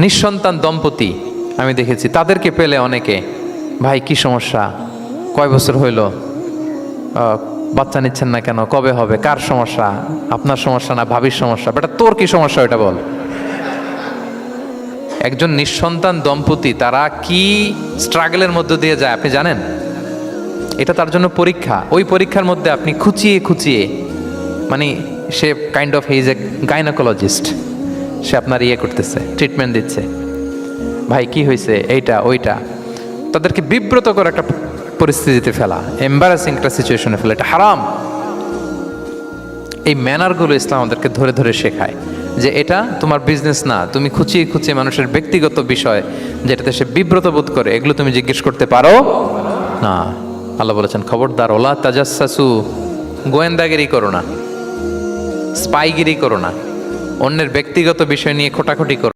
নিঃসন্তান দম্পতি আমি দেখেছি, তাদেরকে পেলে অনেকে, ভাই কি সমস্যা, কয় বছর হইল, বাচ্চা নিচ্ছেন না কেন, কবে হবে, কার সমস্যা, আপনার সমস্যা না ভাবির সমস্যা, বেটা তোর কি সমস্যা ওটা বল। একজন নিঃসন্তান দম্পতি তারা কি স্ট্রাগলের মধ্য দিয়ে যায় আপনি জানেন? এটা তার জন্য পরীক্ষা। ওই পরীক্ষার মধ্যে আপনি খুঁচিয়ে খুঁচিয়ে, মানে সে kind of his a gynaecologist, সে আপনার ইয়ে করতেছে, ট্রিটমেন্ট দিচ্ছে, ভাই কি হয়েছে, এইটা ওইটা, তাদেরকে বিব্রত করে একটা পরিস্থিতিতে ফেলা, এম্বারাসিং একটা সিচুয়েশনে ফেলা, এটা হারাম। এই ম্যানারগুলো ইসলাম আমাদেরকে ধরে ধরে শেখায় যে এটা তোমার বিজনেস না, তুমি খুঁচিয়ে খুঁচিয়ে মানুষের ব্যক্তিগত বিষয় যেটাতে সে বিব্রত বোধ করে, এগুলো তুমি জিজ্ঞেস করতে পারো না। আল্লাহ বলেছেন খবরদার, ওলা তাজাসসু, গোয়েন্দাগিরি করো না, স্পাইগিরি করো না, অন্যের ব্যক্তিগত বিষয় নিয়ে খোটাখুটি করো